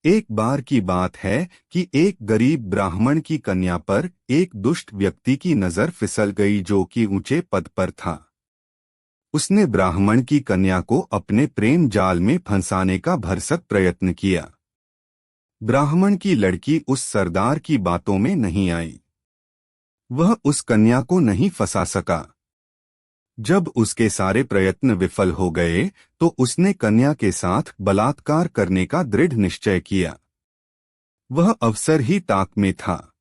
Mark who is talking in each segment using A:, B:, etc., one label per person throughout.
A: एक बार की बात है कि एक गरीब ब्राह्मण की कन्या पर एक दुष्ट व्यक्ति की नजर फिसल गई जो कि ऊंचे पद पर था। उसने ब्राह्मण की कन्या को अपने प्रेम जाल में फंसाने का भरसक प्रयत्न किया। ब्राह्मण की लड़की उस सरदार की बातों में नहीं आई। वह उस कन्या को नहीं फंसा सका। जब उसके सारे प्रयत्न विफल हो गए तो उसने कन्या के साथ बलात्कार करने का दृढ़ निश्चय किया। वह अवसर ही ताक में था।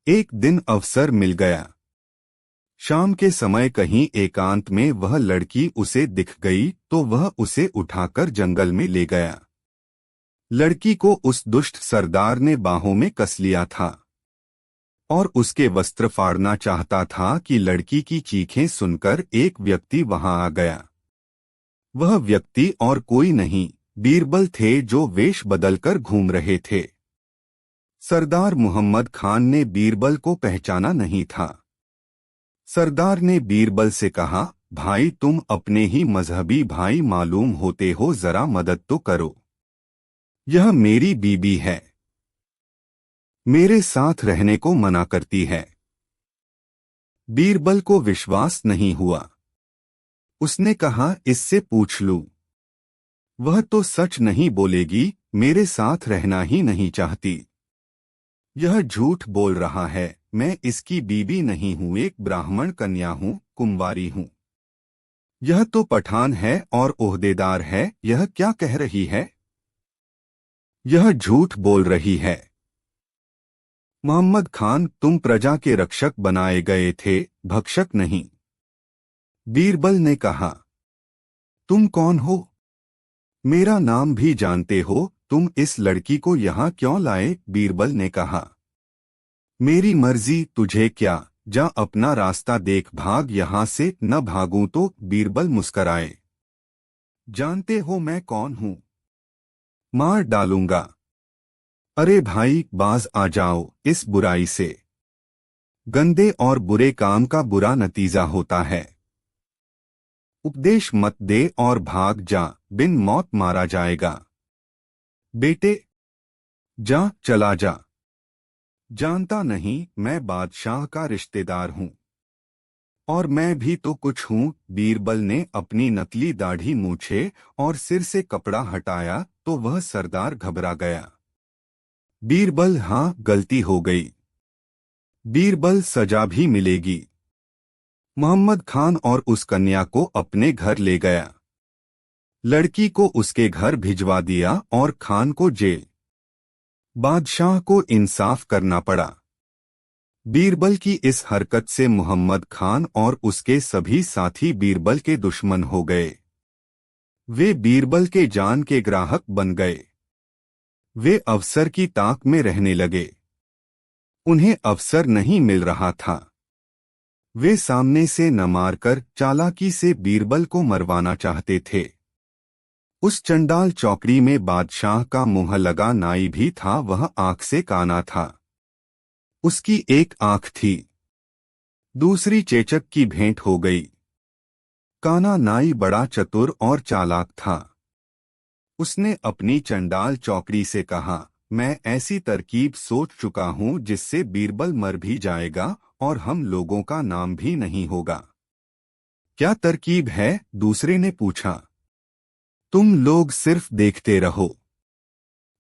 A: एक दिन अवसर मिल गया। शाम के समय कहीं एकांत में वह लड़की उसे दिख गई तो वह उसे उठाकर जंगल में ले गया। लड़की को उस दुष्ट सरदार ने बाहों में कस लिया था और उसके वस्त्र फाड़ना चाहता था कि लड़की की चीखें सुनकर एक व्यक्ति वहां आ गया। वह व्यक्ति और कोई नहीं, बीरबल थे जो वेश बदलकर घूम रहे थे। सरदार मोहम्मद खान ने बीरबल को पहचाना नहीं था। सरदार ने बीरबल से कहा, भाई तुम अपने ही मजहबी भाई मालूम होते हो, जरा मदद तो करो। यह मेरी बीबी है, मेरे साथ रहने को मना करती है। बीरबल को विश्वास नहीं हुआ। उसने कहा, इससे पूछ लूं। वह तो सच नहीं बोलेगी, मेरे साथ रहना ही नहीं चाहती। यह झूठ बोल रहा है, मैं इसकी बीबी नहीं हूं, एक ब्राह्मण कन्या हूं, कुंवारी हूं। यह तो पठान है और ओहदेदार है, यह क्या कह रही है? यह झूठ बोल रही है। मोहम्मद खान, तुम प्रजा के रक्षक बनाए गए थे, भक्षक नहीं। बीरबल ने कहा, तुम कौन हो? मेरा नाम भी जानते हो, तुम इस लड़की को यहाँ क्यों लाए? बीरबल ने कहा, मेरी मर्जी, तुझे क्या, जा अपना रास्ता देख, भाग यहाँ से। न भागूं तो? बीरबल मुस्कराए, जानते हो मैं कौन हूं? मार डालूंगा। अरे भाई, बाज आ जाओ इस बुराई से। गंदे और बुरे काम का बुरा नतीजा होता है। उपदेश मत दे और भाग जा, बिन मौत मारा जाएगा। बेटे जा, चला जा। जानता नहीं, मैं बादशाह का रिश्तेदार हूं। और मैं भी तो कुछ हूं। बीरबल ने अपनी नकली दाढ़ी मूछे और सिर से कपड़ा हटाया तो वह सरदार घबरा गया। बीरबल, हाँ, गलती हो गई। बीरबल, सजा भी मिलेगी। मोहम्मद खान और उस कन्या को अपने घर ले गया। लड़की को उसके घर भिजवा दिया और खान को जेल। बादशाह को इंसाफ करना पड़ा। बीरबल की इस हरकत से मोहम्मद खान और उसके सभी साथी बीरबल के दुश्मन हो गए। वे बीरबल के जान के ग्राहक बन गए। वे अवसर की ताक में रहने लगे। उन्हें अवसर नहीं मिल रहा था। वे सामने से न मारकर चालाकी से बीरबल को मरवाना चाहते थे। उस चंडाल चौकड़ी में बादशाह का मुंह लगा नाई भी था, वह आंख से काना था। उसकी एक आंख थी, दूसरी चेचक की भेंट हो गई। काना नाई बड़ा चतुर और चालाक था। उसने अपनी चंडाल चौकड़ी से कहा, मैं ऐसी तरकीब सोच चुका हूं जिससे बीरबल मर भी जाएगा और हम लोगों का नाम भी नहीं होगा। क्या तरकीब है? दूसरे ने पूछा। तुम लोग सिर्फ देखते रहो,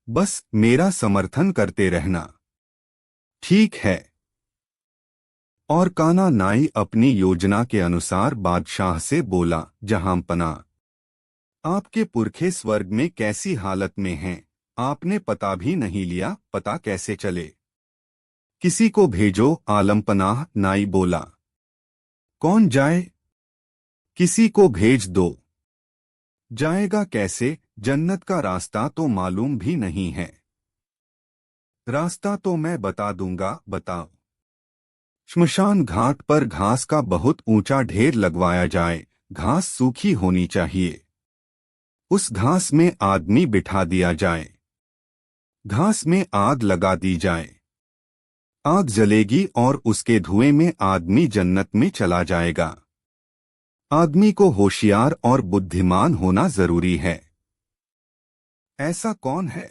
A: बस मेरा समर्थन करते रहना। ठीक है। और काना नाई अपनी योजना के अनुसार बादशाह से बोला, जहांपना, आपके पुरखे स्वर्ग में कैसी हालत में हैं, आपने पता भी नहीं लिया, पता कैसे चले? किसी को भेजो। आलमपनाह, नाई बोला। कौन जाए? किसी को भेज दो। जाएगा कैसे? जन्नत का रास्ता तो मालूम भी नहीं है। रास्ता तो मैं बता दूंगा, बताओ। श्मशान घाट पर घास का बहुत ऊंचा ढेर लगवाया जाए। घास सूखी होनी चाहिए। उस घास में आदमी बिठा दिया जाए। घास में आग लगा दी जाए। आग जलेगी और उसके धुएं में आदमी जन्नत में चला जाएगा। आदमी को होशियार और बुद्धिमान होना जरूरी है। ऐसा कौन है?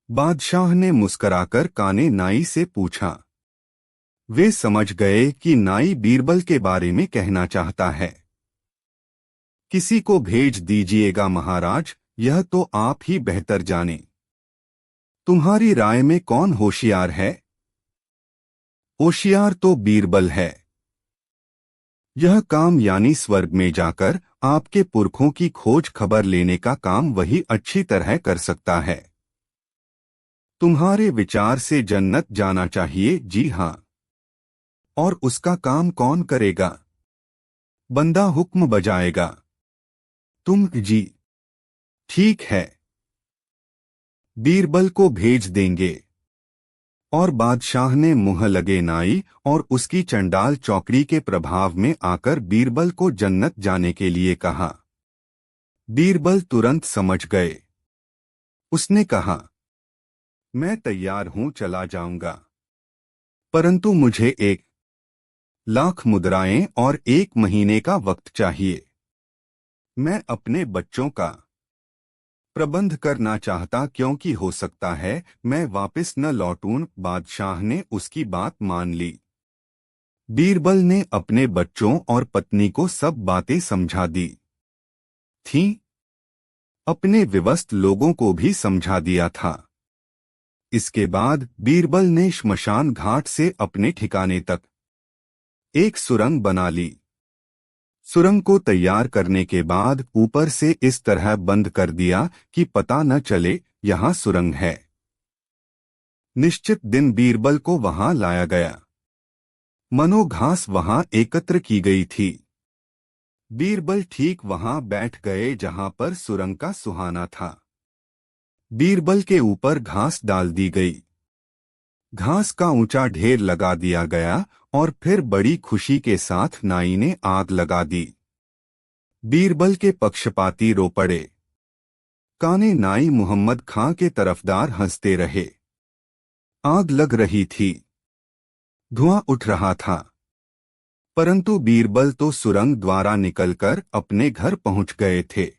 A: बादशाह ने मुस्कराकर काने नाई से पूछा। वे समझ गए कि नाई बीरबल के बारे में कहना चाहता है। किसी को भेज दीजिएगा महाराज, यह तो आप ही बेहतर जाने। तुम्हारी राय में कौन होशियार है? होशियार तो बीरबल है। यह काम यानी स्वर्ग में जाकर आपके पुरखों की खोज खबर लेने का काम वही अच्छी तरह कर सकता है। तुम्हारे विचार से जन्नत जाना चाहिए। जी हाँ। और उसका काम कौन करेगा? बंदा हुक्म बजाएगा। तुम? जी ठीक है, बीरबल को भेज देंगे। और बादशाह ने मुंह लगे नाई और उसकी चंडाल चौकड़ी के प्रभाव में आकर बीरबल को जन्नत जाने के लिए कहा। बीरबल तुरंत समझ गए। उसने कहा, मैं तैयार हूं, चला जाऊंगा, परंतु मुझे 1,00,000 मुद्राएं और 1 महीने का वक्त चाहिए। मैं अपने बच्चों का प्रबंध करना चाहता, क्योंकि हो सकता है मैं वापस न लौटूं। बादशाह ने उसकी बात मान ली। बीरबल ने अपने बच्चों और पत्नी को सब बातें समझा दी थीं। अपने विवस्त लोगों को भी समझा दिया था। इसके बाद बीरबल ने श्मशान घाट से अपने ठिकाने तक एक सुरंग बना ली। सुरंग को तैयार करने के बाद ऊपर से इस तरह बंद कर दिया कि पता न चले यहाँ सुरंग है। निश्चित दिन बीरबल को वहां लाया गया। मनो घास वहां एकत्र की गई थी। बीरबल ठीक वहां बैठ गए जहां पर सुरंग का सुहाना था। बीरबल के ऊपर घास डाल दी गई। घास का ऊंचा ढेर लगा दिया गया और फिर बड़ी खुशी के साथ नाई ने आग लगा दी। बीरबल के पक्षपाती रो पड़े। काने नाई मुहम्मद खां के तरफदार हंसते रहे। आग लग रही थी, धुआं उठ रहा था, परंतु बीरबल तो सुरंग द्वारा निकलकर अपने घर पहुंच गए थे।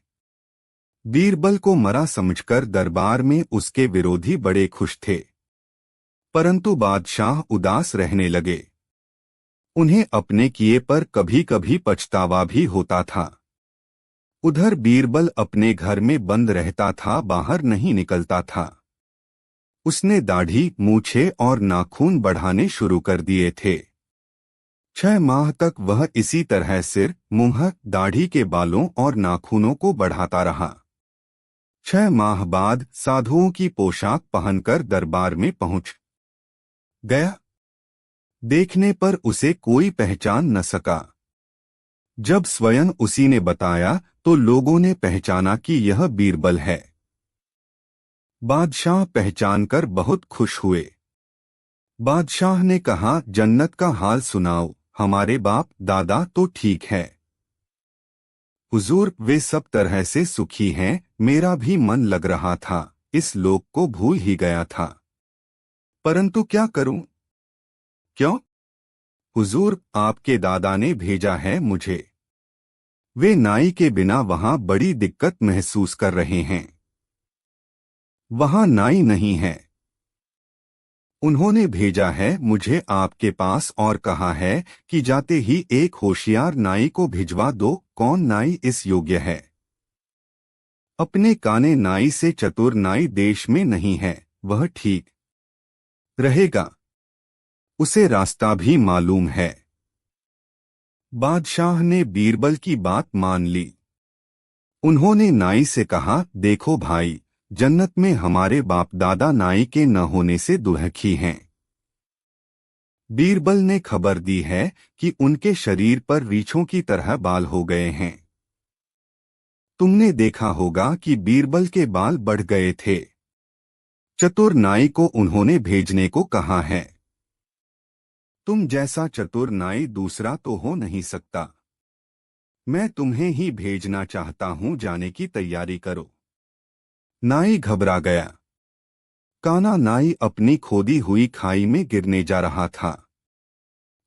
A: बीरबल को मरा समझकर दरबार में उसके विरोधी बड़े खुश थे, परंतु बादशाह उदास रहने लगे। उन्हें अपने किए पर कभी कभी पछतावा भी होता था। उधर बीरबल अपने घर में बंद रहता था, बाहर नहीं निकलता था। उसने दाढ़ी, मूछें और नाखून बढ़ाने शुरू कर दिए थे। 6 माह तक वह इसी तरह सिर, मुंह, दाढ़ी के बालों और नाखूनों को बढ़ाता रहा। 6 माह बाद साधुओं की पोशाक पहनकर दरबार में पहुंच गया। देखने पर उसे कोई पहचान न सका। जब स्वयं उसी ने बताया तो लोगों ने पहचाना कि यह बीरबल है। बादशाह पहचानकर बहुत खुश हुए। बादशाह ने कहा, जन्नत का हाल सुनाओ। हमारे बाप दादा तो ठीक है हुजूर, वे सब तरह से सुखी हैं। मेरा भी मन लग रहा था, इस लोक को भूल ही गया था, परंतु क्या करूं? क्यों? हुजूर, आपके दादा ने भेजा है मुझे। वे नाई के बिना वहां बड़ी दिक्कत महसूस कर रहे हैं। वहां नाई नहीं है। उन्होंने भेजा है मुझे आपके पास और कहा है कि जाते ही एक होशियार नाई को भिजवा दो। कौन नाई इस योग्य है? अपने काने नाई से चतुर नाई देश में नहीं है। वह ठीक रहेगा, उसे रास्ता भी मालूम है। बादशाह ने बीरबल की बात मान ली। उन्होंने नाई से कहा, देखो भाई, जन्नत में हमारे बाप दादा नाई के न होने से दुखी हैं। बीरबल ने खबर दी है कि उनके शरीर पर रीछों की तरह बाल हो गए हैं। तुमने देखा होगा कि बीरबल के बाल बढ़ गए थे। चतुर नाई को उन्होंने भेजने को कहा है। तुम जैसा चतुर नाई दूसरा तो हो नहीं सकता। मैं तुम्हें ही भेजना चाहता हूं, जाने की तैयारी करो। नाई घबरा गया। काना नाई अपनी खोदी हुई खाई में गिरने जा रहा था।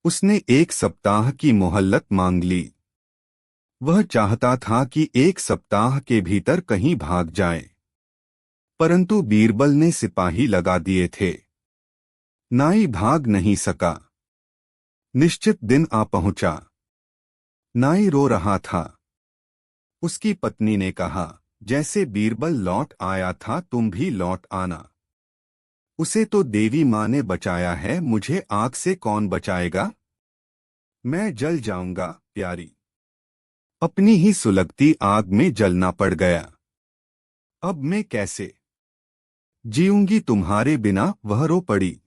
A: उसने 1 सप्ताह की मोहल्लत मांग ली। वह चाहता था कि 1 सप्ताह के भीतर कहीं भाग जाए, परंतु बीरबल ने सिपाही लगा दिए थे। नाई भाग नहीं सका। निश्चित दिन आ पहुंचा। नाई रो रहा था। उसकी पत्नी ने कहा, जैसे बीरबल लौट आया था तुम भी लौट आना। उसे तो देवी माँ ने बचाया है, मुझे आग से कौन बचाएगा? मैं जल जाऊंगा प्यारी। अपनी ही सुलगती आग में जलना पड़ गया। अब मैं कैसे जीऊंगी तुम्हारे बिना, वह रो पड़ी।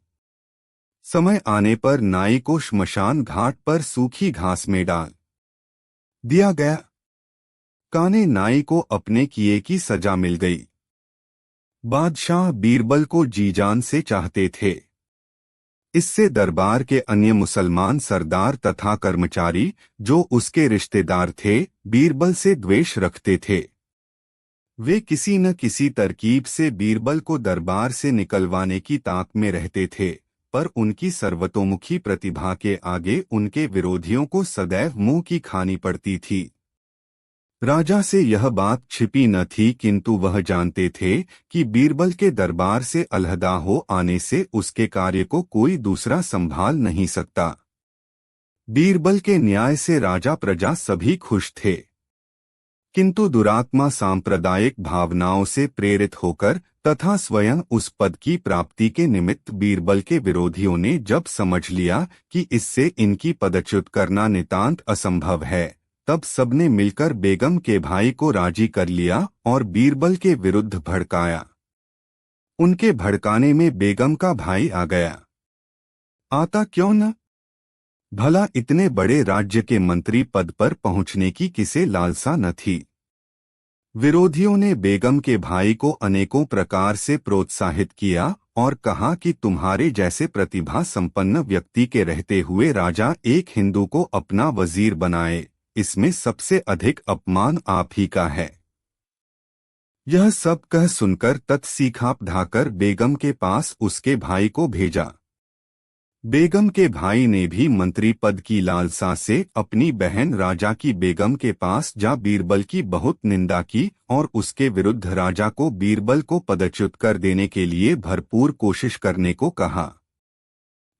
A: समय आने पर नाई को श्मशान घाट पर सूखी घास में डाल दिया गया। काने नाई को अपने किए की सजा मिल गई। बादशाह बीरबल को जी जान से चाहते थे। इससे दरबार के अन्य मुसलमान सरदार तथा कर्मचारी जो उसके रिश्तेदार थे, बीरबल से द्वेष रखते थे। वे किसी न किसी तरकीब से बीरबल को दरबार से निकलवाने की ताक में रहते थे, पर उनकी सर्वतोमुखी प्रतिभा के आगे उनके विरोधियों को सदैव मुंह की खानी पड़ती थी। राजा से यह बात छिपी न थी, किंतु वह जानते थे कि बीरबल के दरबार से अलहदा हो आने से उसके कार्य को कोई दूसरा संभाल नहीं सकता। बीरबल के न्याय से राजा प्रजा सभी खुश थे, किंतु दुरात्मा सांप्रदायिक भावनाओं से प्रेरित होकर तथा स्वयं उस पद की प्राप्ति के निमित्त बीरबल के विरोधियों ने जब समझ लिया कि इससे इनकी पदच्युत करना नितांत असंभव है, तब सबने मिलकर बेगम के भाई को राजी कर लिया और बीरबल के विरुद्ध भड़काया। उनके भड़काने में बेगम का भाई आ गया। आता क्यों न? भला इतने बड़े राज्य के मंत्री पद पर पहुंचने की किसे लालसा न थी। विरोधियों ने बेगम के भाई को अनेकों प्रकार से प्रोत्साहित किया और कहा कि तुम्हारे जैसे प्रतिभा संपन्न व्यक्ति के रहते हुए राजा एक हिंदू को अपना वजीर बनाए, इसमें सबसे अधिक अपमान आप ही का है। यह सब कह सुनकर तत्सीखा ढाकर बेगम के पास उसके भाई को भेजा। बेगम के भाई ने भी मंत्री पद की लालसा से अपनी बहन राजा की बेगम के पास जा बीरबल की बहुत निंदा की और उसके विरुद्ध राजा को बीरबल को पदच्युत कर देने के लिए भरपूर कोशिश करने को कहा।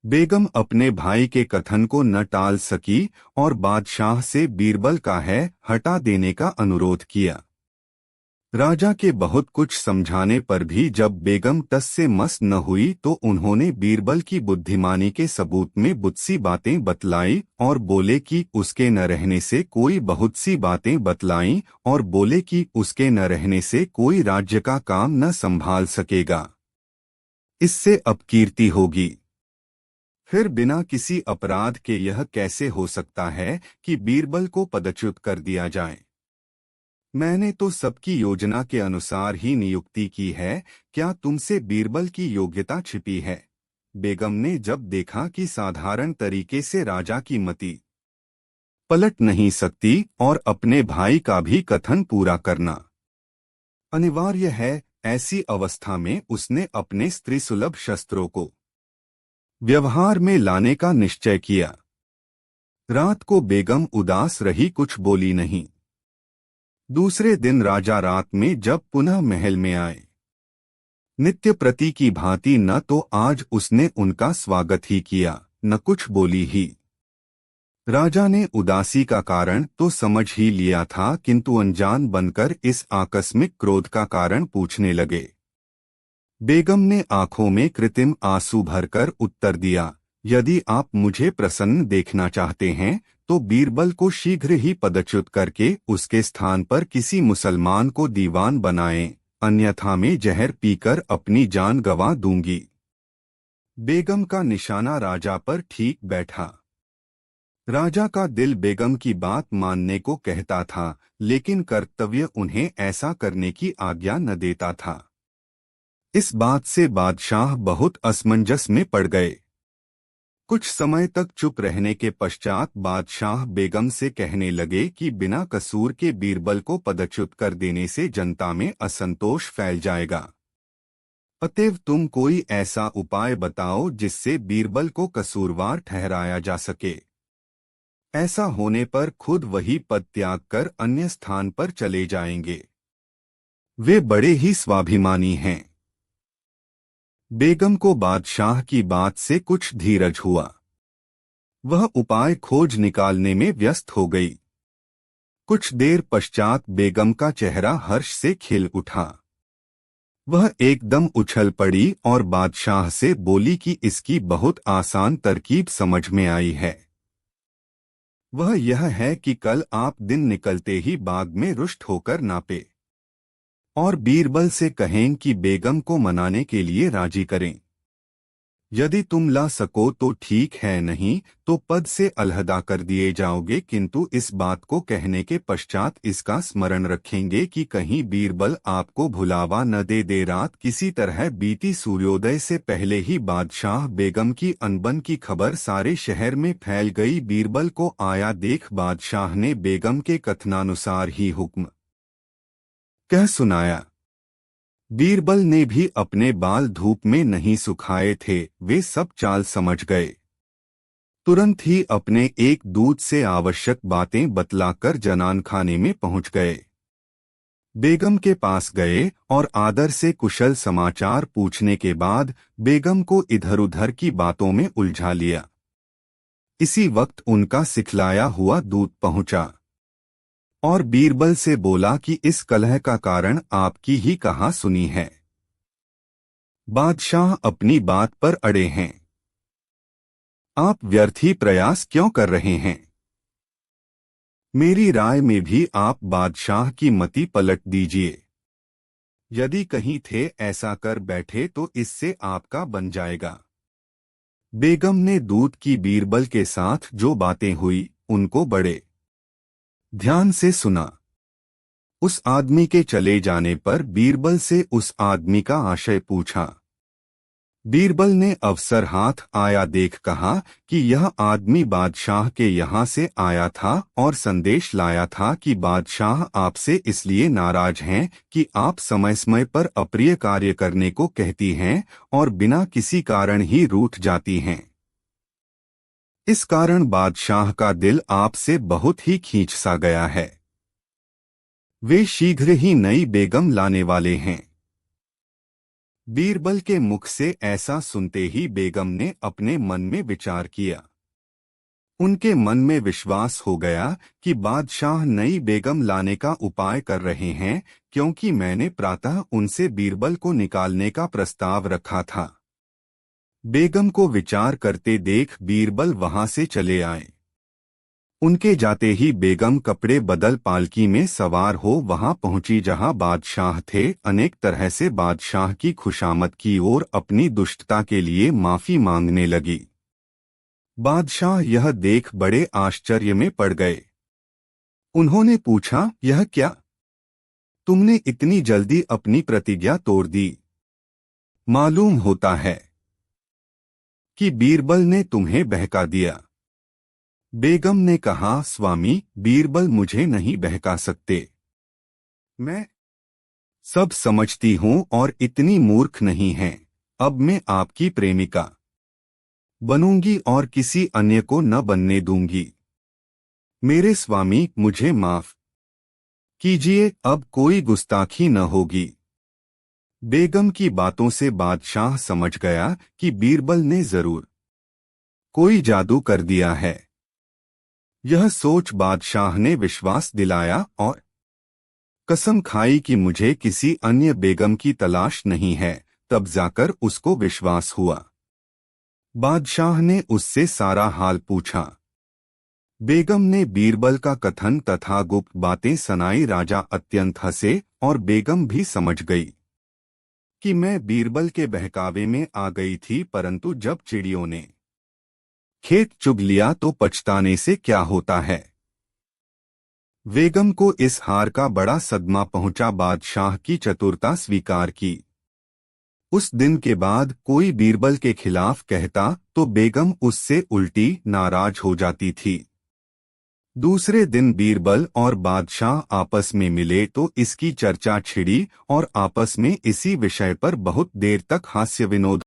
A: बेगम अपने भाई के कथन को न टाल सकी और बादशाह से बीरबल का है हटा देने का अनुरोध किया। राजा के बहुत कुछ समझाने पर भी जब बेगम टस से मस न हुई तो उन्होंने बीरबल की बुद्धिमानी के सबूत में बुत्सी बातें बतलाई और बोले कि उसके न रहने से कोई बहुत सी बातें बतलाईं और बोले कि उसके न रहने से कोई राज्य का काम न संभाल सकेगा, इससे अपकीर्ति होगी। फिर बिना किसी अपराध के यह कैसे हो सकता है कि बीरबल को पदच्युत कर दिया जाए? मैंने तो सबकी योजना के अनुसार ही नियुक्ति की है, क्या तुमसे बीरबल की योग्यता छिपी है? बेगम ने जब देखा कि साधारण तरीके से राजा की मति पलट नहीं सकती और अपने भाई का भी कथन पूरा करना अनिवार्य है, ऐसी अवस्था में उसने अपने स्त्री सुलभ शस्त्रों को व्यवहार में लाने का निश्चय किया। रात को बेगम उदास रही, कुछ बोली नहीं। दूसरे दिन राजा रात में जब पुनः महल में आए, नित्य प्रति की भांति न तो आज उसने उनका स्वागत ही किया, न कुछ बोली ही। राजा ने उदासी का कारण तो समझ ही लिया था, किंतु अनजान बनकर इस आकस्मिक क्रोध का कारण पूछने लगे। बेगम ने आंखों में कृत्रिम आंसू भरकर उत्तर दिया, यदि आप मुझे प्रसन्न देखना चाहते हैं तो बीरबल को शीघ्र ही पदच्युत करके उसके स्थान पर किसी मुसलमान को दीवान बनाएं, अन्यथा मैं जहर पीकर अपनी जान गंवा दूंगी। बेगम का निशाना राजा पर ठीक बैठा। राजा का दिल बेगम की बात मानने को कहता था, लेकिन कर्तव्य उन्हें ऐसा करने की आज्ञा न देता था। इस बात से बादशाह बहुत असमंजस में पड़ गए। कुछ समय तक चुप रहने के पश्चात बादशाह बेगम से कहने लगे कि बिना कसूर के बीरबल को पदच्युत कर देने से जनता में असंतोष फैल जाएगा। अतएव तुम कोई ऐसा उपाय बताओ जिससे बीरबल को कसूरवार ठहराया जा सके। ऐसा होने पर खुद वही पद त्याग कर अन्य स्थान पर चले जाएंगे। वे बड़े ही स्वाभिमानी हैं। बेगम को बादशाह की बात से कुछ धीरज हुआ। वह उपाय खोज निकालने में व्यस्त हो गई। कुछ देर पश्चात बेगम का चेहरा हर्ष से खिल उठा। वह एकदम उछल पड़ी और बादशाह से बोली कि इसकी बहुत आसान तरकीब समझ में आई है। वह यह है कि कल आप दिन निकलते ही बाग में रुष्ट होकर नापे और बीरबल से कहें कि बेगम को मनाने के लिए राजी करें। यदि तुम ला सको तो ठीक है, नहीं तो पद से अलहदा कर दिए जाओगे, किंतु इस बात को कहने के पश्चात इसका स्मरण रखेंगे कि कहीं बीरबल आपको भुलावा न दे दे। रात किसी तरह बीती। सूर्योदय से पहले ही बादशाह बेगम की अनबन की खबर सारे शहर में फैल गई। बीरबल को आया देख बादशाह ने बेगम के कथनानुसार ही हुक्म कह सुनाया। बीरबल ने भी अपने बाल धूप में नहीं सुखाए थे, वे सब चाल समझ गए। तुरंत ही अपने एक दूत से आवश्यक बातें बतलाकर जनान खाने में पहुंच गए। बेगम के पास गए और आदर से कुशल समाचार पूछने के बाद बेगम को इधर उधर की बातों में उलझा लिया। इसी वक्त उनका सिखलाया हुआ दूत पहुंचा और बीरबल से बोला कि इस कलह का कारण आपकी ही कहा सुनी है। बादशाह अपनी बात पर अड़े हैं। आप व्यर्थ ही प्रयास क्यों कर रहे हैं? मेरी राय में भी आप बादशाह की मति पलट दीजिए। यदि कहीं थे ऐसा कर बैठे तो इससे आपका बन जाएगा। बेगम ने दूत की बीरबल के साथ जो बातें हुई उनको बड़े ध्यान से सुना। उस आदमी के चले जाने पर बीरबल से उस आदमी का आशय पूछा। बीरबल ने अफसर हाथ आया देख कहा कि यह आदमी बादशाह के यहाँ से आया था और संदेश लाया था कि बादशाह आपसे इसलिए नाराज हैं कि आप समय समय पर अप्रिय कार्य करने को कहती हैं और बिना किसी कारण ही रूठ जाती हैं। इस कारण बादशाह का दिल आपसे बहुत ही खींच सा गया है। वे शीघ्र ही नई बेगम लाने वाले हैं। बीरबल के मुख से ऐसा सुनते ही बेगम ने अपने मन में विचार किया। उनके मन में विश्वास हो गया कि बादशाह नई बेगम लाने का उपाय कर रहे हैं, क्योंकि मैंने प्रातः उनसे बीरबल को निकालने का प्रस्ताव रखा था। बेगम को विचार करते देख बीरबल वहां से चले आए। उनके जाते ही बेगम कपड़े बदल पालकी में सवार हो वहां पहुंची जहां बादशाह थे। अनेक तरह से बादशाह की खुशामद की और अपनी दुष्टता के लिए माफी मांगने लगी। बादशाह यह देख बड़े आश्चर्य में पड़ गए। उन्होंने पूछा, यह क्या? तुमने इतनी जल्दी अपनी प्रतिज्ञा तोड़ दी। मालूम होता है कि बीरबल ने तुम्हें बहका दिया। बेगम ने कहा, स्वामी, बीरबल मुझे नहीं बहका सकते। मैं सब समझती हूं और इतनी मूर्ख नहीं है। अब मैं आपकी प्रेमिका बनूंगी और किसी अन्य को न बनने दूंगी। मेरे स्वामी, मुझे माफ कीजिए, अब कोई गुस्ताखी न होगी। बेगम की बातों से बादशाह समझ गया कि बीरबल ने जरूर कोई जादू कर दिया है। यह सोच बादशाह ने विश्वास दिलाया और कसम खाई कि मुझे किसी अन्य बेगम की तलाश नहीं है। तब जाकर उसको विश्वास हुआ। बादशाह ने उससे सारा हाल पूछा। बेगम ने बीरबल का कथन तथा गुप्त बातें सुनाई। राजा अत्यंत हंसे और बेगम भी समझ गई कि मैं बीरबल के बहकावे में आ गई थी, परंतु जब चिड़ियों ने खेत चुग लिया तो पछताने से क्या होता है। बेगम को इस हार का बड़ा सदमा पहुंचा। बादशाह की चतुरता स्वीकार की। उस दिन के बाद कोई बीरबल के खिलाफ कहता तो बेगम उससे उल्टी नाराज हो जाती थी। दूसरे दिन बीरबल और बादशाह आपस में मिले तो इसकी चर्चा छिड़ी और आपस में इसी विषय पर बहुत देर तक हास्य विनोद